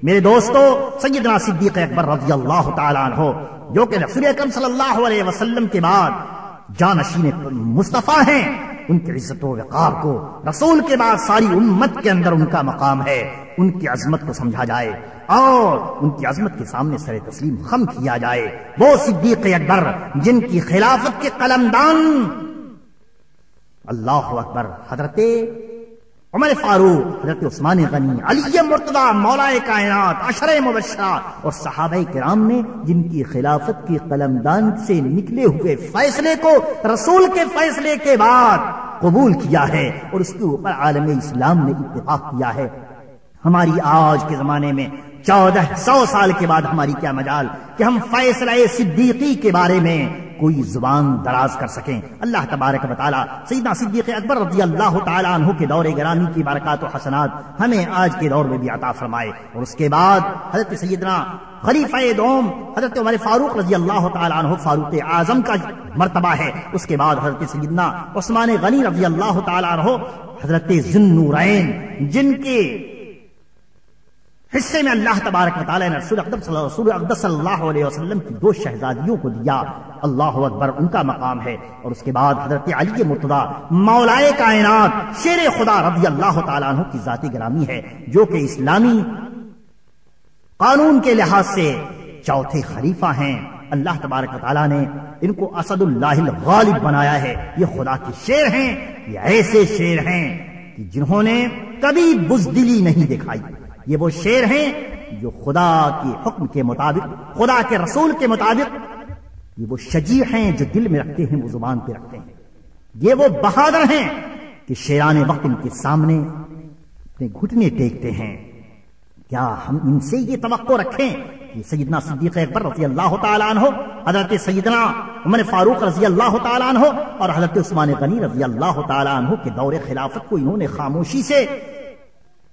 میرے دوستو، سیدنا صدیق اکبر رضی اللہ تعالیٰ عنہ جو کہ رسول اکرم صلی اللہ علیہ وسلم کے بعد جانشین مصطفیٰ ہیں، ان کی عزت و وقار کو رسول کے بعد ساری امت کے اندر ان کا مقام ہے، ان کی عظمت کو سمجھا جائے اور ان کی عظمت کے سامنے سر تسلیم خم کیا جائے۔ وہ صدیق اکبر جن کی خلافت کے قلمدان اللہ اکبر حضرت عمر فاروق، حضرت عثمان غنی، علی مرتضی، مولا کائنات، عشرہ مبشرہ اور صحابہ کرام نے جن کی خلافت کی قلمدان سے نکلے ہوئے فیصلے کو رسول کے فیصلے کے بعد قبول کیا ہے اور اس کے اوپر عالم اسلام نے اتفاق کیا ہے۔ ہماری آج کے زمانے میں 1400 سال کے بعد ہماری کیا مجال کہ ہم فیصلہ صدیقی کے بارے میں کوئی زبان دراز کر سکیں۔ اللہ تبارک و تعالی سیدنا صدیق اکبر رضی اللہ تعالی عنہ کے دور گرامی کی برکات و حسنات ہمیں آج کے دور میں بھی عطا فرمائے، اور اس کے بعد حضرت سیدنا خلیفہ دوم حضرت عمر فاروق رضی اللہ تعالی عنہ فاروق اعظم کا مرتبہ ہے، اس کے بعد حضرت سیدنا عثمان غنی رضی اللہ تعالی عنہ حضرت ذی النورین جن کے حصے میں اللہ تبارک و تعالی نے رسول اقدس صلی اللہ علیہ وسلم کی 2 شہزادیوں کو دیا، اللہ اکبر، ان کا مقام ہے۔ اور اس کے بعد حضرت علی مرتضی مولائے کائنات شیر خدا رضی اللہ تعالیٰ عنہ کی ذات گرامی ہے، جو کہ اسلامی قانون کے لحاظ سے 4تھے خلیفہ ہیں۔ اللہ تبارک و تعالیٰ نے ان کو اسد اللہ الغالب بنایا ہے۔ یہ خدا کے شیر ہیں، یہ ایسے شیر ہیں کہ جنہوں نے کبھی بزدلی نہیں دکھائی۔ یہ وہ شیر ہیں جو خدا کے حکم کے مطابق، خدا کے رسول کے مطابق، یہ وہ شجیع ہیں جو دل میں رکھتے ہیں وہ زبان پہ رکھتے ہیں۔ یہ وہ بہادر ہیں کہ شیران وقت ان کے سامنے اپنے گھٹنے ٹیکتے ہیں۔ کیا ہم ان سے یہ توقع رکھیں کہ سیدنا صدیق اکبر رضی اللہ تعالیٰ عنہ، حضرت سیدنا عمر فاروق رضی اللہ تعالیٰ عنہ اور حضرت عثمان غنی رضی اللہ تعالیٰ عنہ کے دور خلافت کو انہوں نے خاموشی سے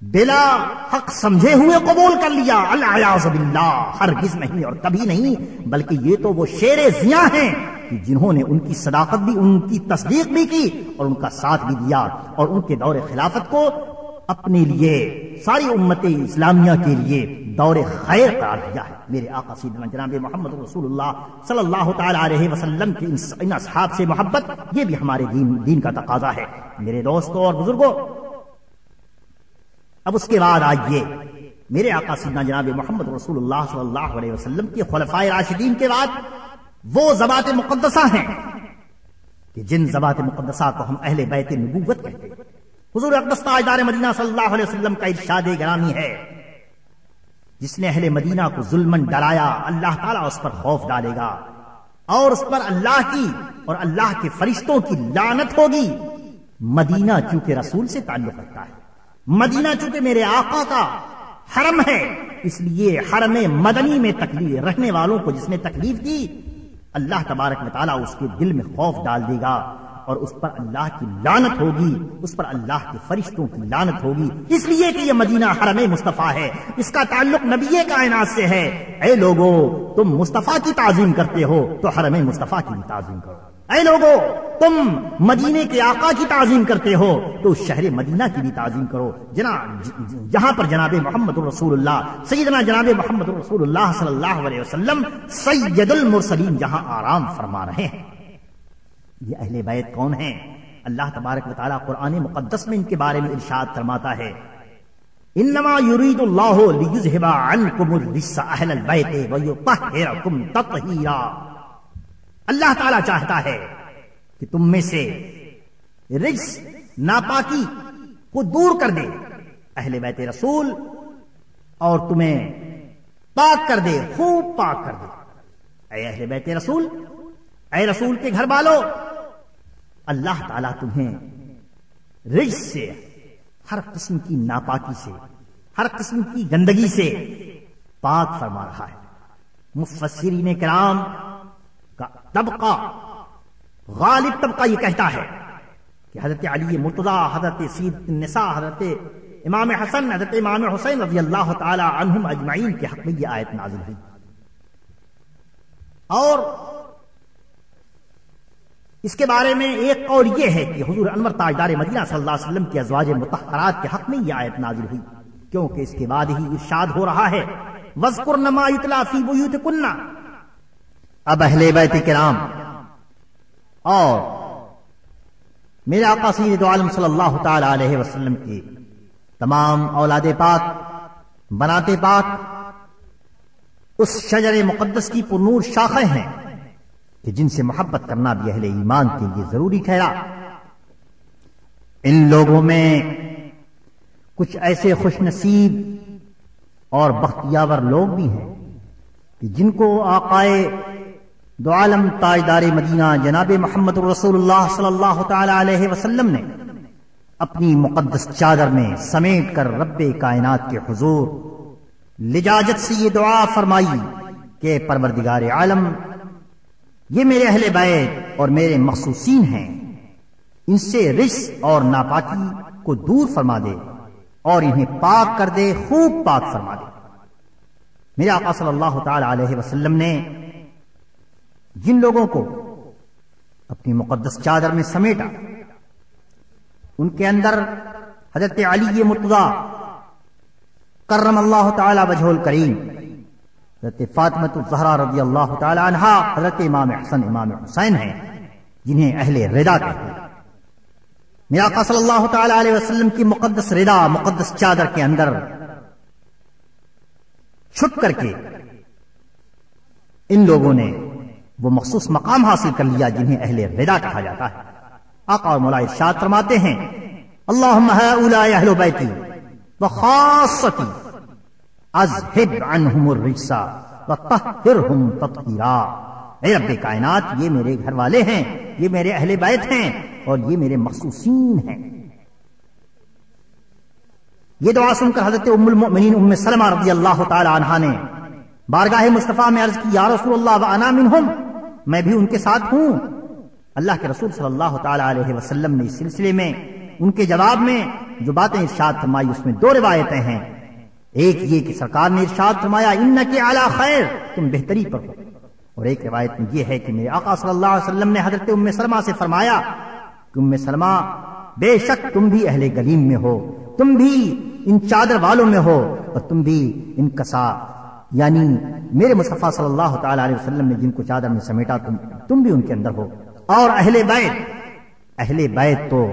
بلا حق سمجھے ہوئے قبول کر لیا؟ العیاذ باللہ، ہرگز نہیں اور کبھی نہیں، بلکہ یہ تو وہ شیر ضیاء ہیں کہ جنہوں نے ان کی صداقت بھی، ان کی تصدیق بھی کی اور ان کا ساتھ بھی دیا، اور ان کے دور خلافت کو اپنے لیے، ساری امت اسلامیہ کے لیے دور خیر قرار دیا ہے۔ میرے آقا سیدنا جناب محمد رسول اللہ صلی اللہ تعالی علیہ وسلم کے ان اصحاب سے محبت، یہ بھی ہمارے دین کا تقاضا ہے۔ میرے دوستوں اور بزرگوں، اب اس کے بعد آئیے میرے آقا سیدنا جناب محمد رسول اللہ صلی اللہ علیہ وسلم کے خلفائے راشدین کے بعد وہ ذوات مقدسہ ہیں کہ جن ذوات مقدسہ کو ہم اہل بیت نبوت کہتے ہیں۔ حضور اقدس تاجدار مدینہ صلی اللہ علیہ وسلم کا ارشاد گرامی ہے، جس نے اہل مدینہ کو ظلمن ڈرایا، اللہ تعالیٰ اس پر خوف ڈالے گا اور اس پر اللہ کی اور اللہ کے فرشتوں کی لعنت ہوگی۔ مدینہ چونکہ رسول سے تعلق رکھتا ہے، مدینہ چونکہ میرے آقا کا حرم ہے، اس لیے حرم مدنی میں تکلیف رہنے والوں کو جس نے تکلیف دی، اللہ تبارک و تعالیٰ اس کے دل میں خوف ڈال دے گا اور اس پر اللہ کی لعنت ہوگی، اس پر اللہ کے فرشتوں کی لعنت ہوگی، اس لیے کہ یہ مدینہ حرم مصطفیٰ ہے، اس کا تعلق نبی کائنات سے ہے۔ اے لوگو، تم مصطفیٰ کی تعظیم کرتے ہو تو حرم مصطفیٰ کی بھی تعظیم کرو۔ اے لوگو، تم مدینے کے آقا کی تعظیم کرتے ہو تو شہر مدینہ کی بھی تعظیم کرو، جہاں پر جناب محمد رسول اللہ، سیدنا جناب محمد رسول اللہ صلی اللہ علیہ وسلم سید المرسلین جہاں آرام فرما رہے ہیں۔ یہ اہل بیت کون ہیں؟ اللہ تبارک و تعالیٰ قرآن مقدس میں ان کے بارے میں ارشاد فرماتا ہے، انما یرید اللہ لیذھب عنکم الرجس اہل البیت ویطہرکم تطہیرا۔ اللہ تعالیٰ چاہتا ہے کہ تم میں سے رجس، ناپاکی کو دور کر دے اہل بیت رسول اور تمہیں پاک کر دے، خوب پاک کر دے۔ اے اہل بیت رسول، اے رسول کے گھر والوں، اللہ تعالیٰ تمہیں رجس سے، ہر قسم کی ناپاکی سے، ہر قسم کی گندگی سے پاک فرما رہا ہے۔ مفسرین کرام کا طبقہ، غالب طبقہ یہ کہتا ہے کہ حضرت علی مرتضی، حضرت سید النساء، حضرت امام حسن، حضرت امام حسین رضی اللہ تعالی عنہم اجمعین کے حق میں یہ آیت نازل ہوئی۔ اور اس کے بارے میں ایک قول یہ ہے کہ حضور انور تاجدار مدینہ صلی اللہ علیہ وسلم کی ازواج مطہرات کے حق میں یہ آیت نازل ہوئی کیونکہ اس کے بعد ہی ارشاد ہو رہا ہے وَاذْكُرْنَ مَا يُتْلَىٰ فِي بُيُوتِكُنَّ۔ اب اہل بیت کرام اور میرے آقا سید دو عالم صلی اللہ تعالی علیہ وسلم کی تمام اولاد پاک بناتے پاک اس شجر مقدس کی پرنور شاخیں ہیں کہ جن سے محبت کرنا بھی اہل ایمان کے لیے ضروری ٹھہرا۔ ان لوگوں میں کچھ ایسے خوش نصیب اور بختیاور لوگ بھی ہیں کہ جن کو آقائے دو عالم تاجدار مدینہ جناب محمد رسول اللہ صلی اللہ تعالی علیہ وسلم نے اپنی مقدس چادر میں سمیٹ کر رب کائنات کے حضور لجاجت سے یہ دعا فرمائی کہ پروردگار عالم یہ میرے اہل بیت اور میرے مخصوصین ہیں، ان سے رجس اور ناپاکی کو دور فرما دے اور انہیں پاک کر دے، خوب پاک فرما دے۔ میرے آقا صلی اللہ تعالی علیہ وسلم نے جن لوگوں کو اپنی مقدس چادر میں سمیٹا ان کے اندر حضرت علی مرتضی کرم اللہ تعالی وجہہ الکریم، حضرت فاطمہ الزہرا رضی اللہ تعالی عنہا، حضرت امام حسن امام حسین ہیں جنہیں اہل رضا کہتے ہیں۔ میرے آقا صلی اللہ تعالی علیہ وسلم کی مقدس رضا مقدس چادر کے اندر چھپ کر کے ان لوگوں نے وہ مخصوص مقام حاصل کر لیا جنہیں اہل رضا کہا جاتا ہے۔ آقا اور مولا ارشاد فرماتے ہیں اللہم ہؤلاء اہل بیتی وخاصتی اذہب عنہم الرجس وطہرہم تطہیرا۔ اے رب کائنات یہ میرے گھر والے ہیں، یہ میرے اہل بیت ہیں اور یہ میرے مخصوصین ہیں۔ یہ دعا سن کر حضرت ام المؤمنین ام سلمہ رضی اللہ تعالی عنہا نے بارگاہ مصطفیٰ میں عرض کی یا رسول اللہ وانا منہم، میں بھی ان کے ساتھ ہوں۔ اللہ کے رسول صلی اللہ تعالی علیہ وسلم نے اس سلسلے میں ان کے جواب میں جو باتیں ارشاد فرمائی اس میں دو روایتیں ہیں۔ ایک یہ کہ سرکار نے ارشاد فرمایا انک علی خیر، تم بہتری پر ہو، اور ایک روایت میں یہ ہے کہ میرے آقا صلی اللہ علیہ وسلم نے حضرت ام سلمہ سے فرمایا کہ ام سلمہ بے شک تم بھی اہل گلیم میں ہو، تم بھی ان چادر والوں میں ہو اور تم بھی ان کسا، یعنی میرے مصطفیٰ صلی اللہ تعالی علیہ وسلم نے جن کو چادر میں سمیٹا تم بھی ان کے اندر ہو۔ اور اہل بیت تو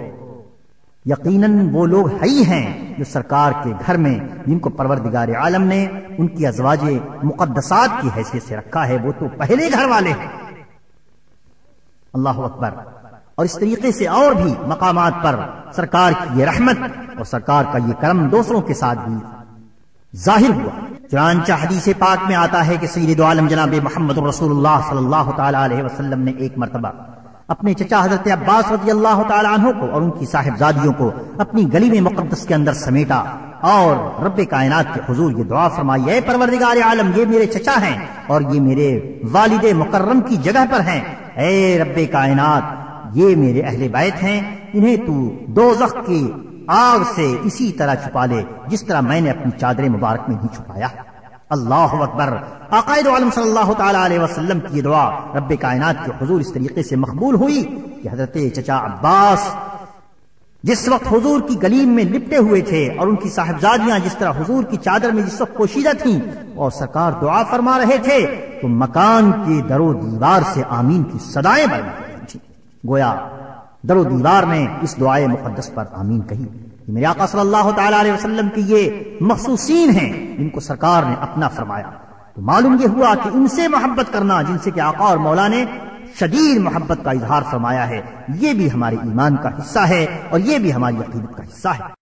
یقیناً وہ لوگ ہی ہیں جو سرکار کے گھر میں جن کو پروردگار عالم نے ان کی ازواج مقدسات کی حیثیت سے رکھا ہے، وہ تو پہلے گھر والے ہیں۔ اللہ اکبر۔ اور اس طریقے سے اور بھی مقامات پر سرکار کی یہ رحمت اور سرکار کا یہ کرم دوسروں کے ساتھ بھی ظاہر ہوا۔ چنانچہ حدیث پاک میں آتا ہے کہ سید دو عالم جناب محمد رسول اللہ صلی اللہ تعالی علیہ وسلم نے ایک مرتبہ اپنے چچا حضرت عباس رضی اللہ تعالی عنہ کو اور ان کی صاحبزادیوں کو اپنی گلی میں مقدس کے اندر سمیٹا اور رب کائنات کے حضور یہ دعا فرمائی اے پروردگار عالم یہ میرے چچا ہیں اور یہ میرے والد مکرم کی جگہ پر ہیں، اے رب کائنات یہ میرے اہل بیت ہیں، انہیں تو دوزخ کی آگ سے اسی طرح چھپا لے جس طرح میں نے اپنی چادر مبارک میں ہی چھپایا۔ اللہ اکبر۔ آقا دو عالم صلی اللہ تعالی علیہ وسلم کی دعا رب کائنات کے حضور اس طریقے سے مقبول ہوئی کہ حضرت چچا عباس جس وقت حضور کی گلیم میں لپٹے ہوئے تھے اور ان کی صاحبزادیاں جس طرح حضور کی چادر میں جس وقت پوشیدہ تھیں اور سرکار دعا فرما رہے تھے تو مکان کے در و دیوار سے آمین کی صدائیں بلند ہو رہی تھیں، گویا در و دیوار نے اس دعائے مقدس پر آمین کہی۔ میرے آقا صلی اللہ تعالی علیہ وسلم کی یہ مخصوصین ہیں جن کو سرکار نے اپنا فرمایا، تو معلوم یہ ہوا کہ ان سے محبت کرنا جن سے کہ آقا اور مولا نے شدید محبت کا اظہار فرمایا ہے، یہ بھی ہمارے ایمان کا حصہ ہے اور یہ بھی ہماری عقیدت کا حصہ ہے۔